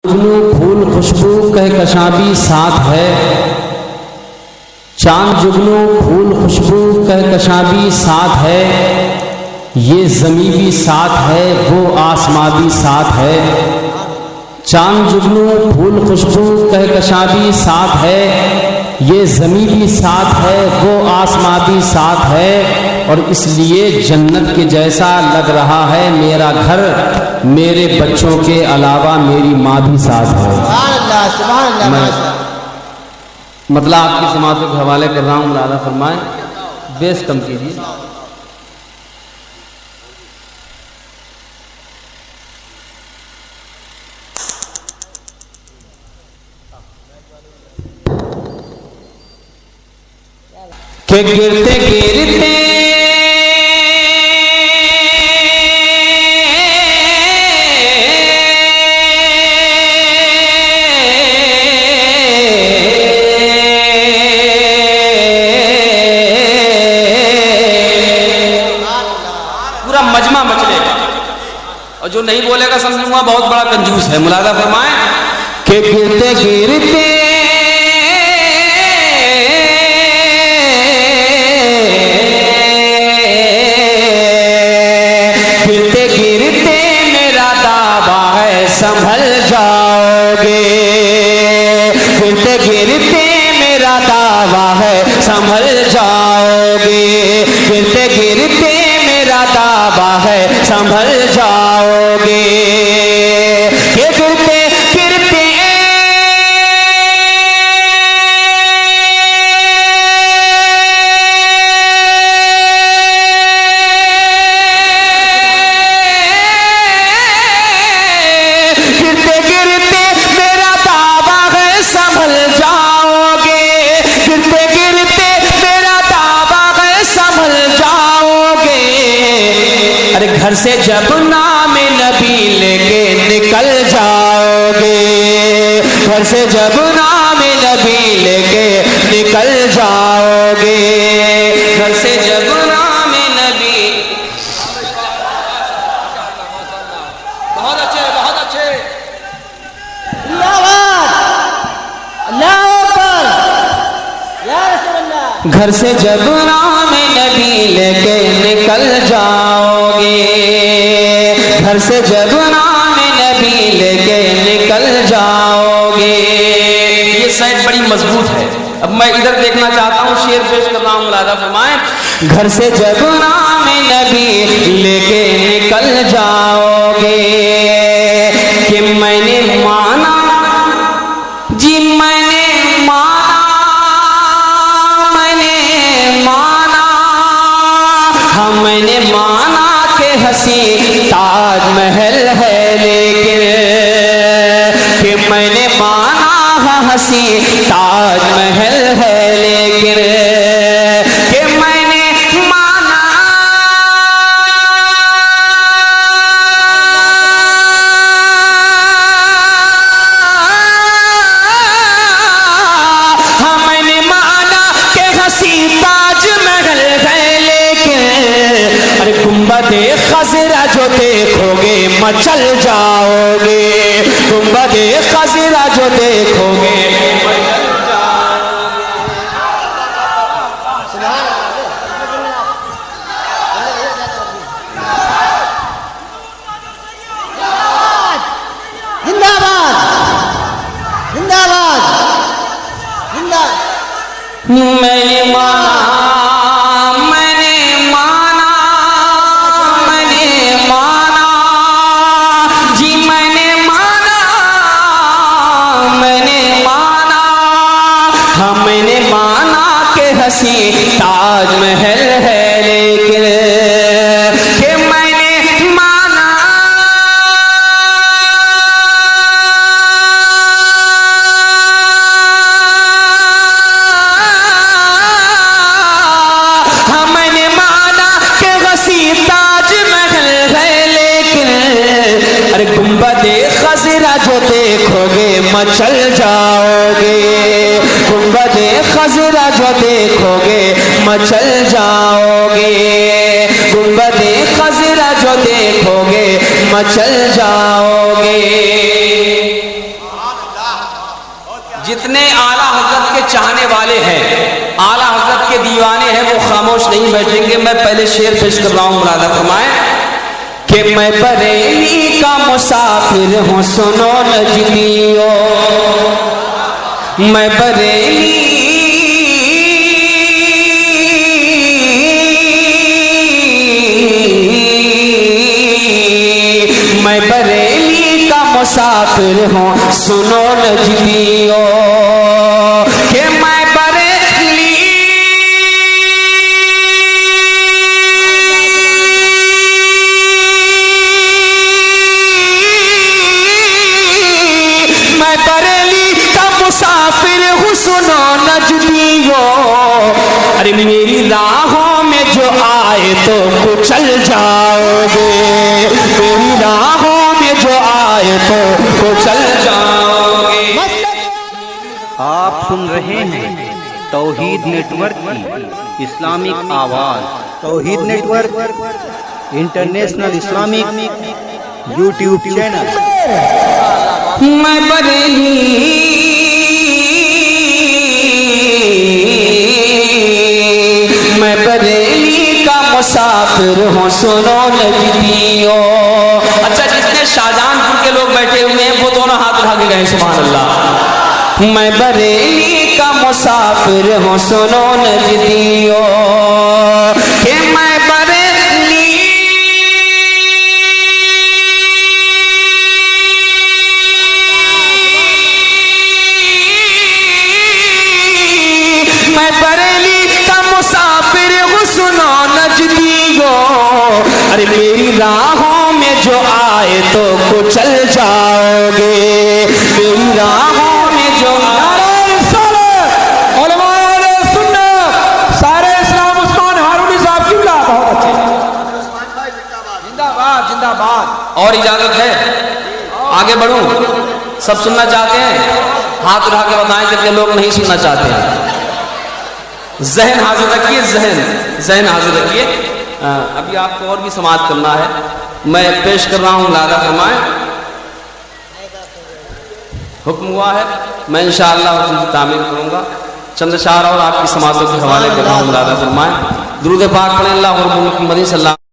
फूल खुशबू कहकशां भी साथ है, चांद जुगनू फूल खुशबू कहकशां भी साथ है, ये ज़मीं भी साथ है वो आसमां भी साथ है। चांद जुगनू फूल खुशबू कहकशां भी साथ है, ये ज़मीं भी साथ है वो आसमां भी साथ है, और इसलिए जन्नत के जैसा लग रहा है मेरा घर, मेरे बच्चों के अलावा मेरी माँ भी साथ है। मतलब आपकी समातों के हवाले कर रहा हूँ, मुलादा फरमाए, बेस कम कीजिए। के गिरते गिरते पूरा मजमा मचलेगा, और जो नहीं बोलेगा समझूंगा बहुत बड़ा कंजूस है। मुलादा फरमाए के गिरते गिरते संभल जाओगे, गिरते गिरते मेरा दावा है संभल जाओगे, गिरते गिरते मेरा दावा है संभल जाओगे। ये गिरते गिरते घर से जब नाम नबी लेके निकल जाओगे, घर से जब नाम नबी लेके निकल जाओगे, घर से जब नाम नबी। बहुत अच्छे बहुत अच्छे, घर से जब नाम नबी लेके निकल जाओगे, घर से जब नाम नबी लेके निकल जाओगे। ये शायद बड़ी मजबूत है। अब मैं इधर देखना चाहता हूँ, शेर पेश कर रहा हूँ, मुलादा फरमाएं। घर से जब नाम नबी लेके निकल जाओगे, कि मैंने माना जी मैंने माना, मैंने माना, हाँ मैंने माना के हंसी ताजमहल है, लेकिन कि मैंने माना हाँ हंसी ताजमहल है, लेकिन कि मैंने माना हाँ मैंने माना के हंसी ताजमहल है, लेकिन अरे गुंबदे खजरा जो देखोगे मचल जाओगे, गुंबदे खजरा जो देखोगे मचल जाओगे। जिंदाबाद जिंदाबाद जिंदाबाद। मैंने माना ताजमहल है, लेकिन कि मैंने माना हाँ मैंने माना कि गसी ताजमहल है, लेकिन अरे गुंबदे खजरा जो देखोगे मचल जाओगे, गुंबदे खजरा जो देखोगे मचल जाओगे, गुंबदे खजरा जो देखोगे मचल जाओगे। जितने आला हजरत के चाहने वाले हैं, आला हजरत के दीवाने हैं, वो खामोश नहीं बैठेंगे। मैं पहले शेर पेश कर रहा हूँ, मुलादा फरमाएं कि मैं बरेली का मुसाफिर हूँ सुनो नजदियो, मैं बरेली मैं बरेली का मुसाफिर हूँ सुनो नजदियो, कि मैं बरेली मैं बरेली का मुसाफिर हूँ सुनो नजदियो। अरे मेरी राहों में जो आए तो कुचल जाओगे, मेरी राहों में जो आए तो कुचल जाओगे। आप सुन रहे हैं तौहीद नेटवर्क की इस्लामिक आवाज। Tauheed network international Islamic YouTube channel. मैं बरेली मैं बरेली का मुसाफिर हूँ सुनो नजदियो। अच्छा, जितने शाहजहानपुर के लोग बैठे हुए हैं वो दोनों हाथ उठा के गए सुभान अल्लाह। मैं बरेली का मुसाफिर हूँ सुनो नजदियो, कि मैं बरेली मैं बरेली का मुसाफिर हूँ सुनो नजदियो। अरे मेरी राहों में जो आए तो कुचल जाओगे, मेरी राहों में जो सारे इस्लाम उस्मान हारूनी साहब की बहुत अच्छे, जिंदाबाद जिंदाबाद। और इजाजत है, आगे बढ़ूं? सब सुनना चाहते हैं? हाथ उठा के बताएं कितने लोग नहीं सुनना चाहते हैं। जहन हाजिर रखिए, जहन हाजिर रखिए। अभी आपको और भी समाअत करना है, मैं पेश कर रहा हूँ, मुलादा फरमाएं। हुक्म हुआ है, मैं इंशाअल्लाह हुक्म की तामील करूँगा। चंद अशार और आपकी समाअतों के हवाले कर रहा हूँ, मुलादा फरमाएं। दुरूद पाक पढ़ें। अल्लाह और मुहम्मद सल्लल्लाहु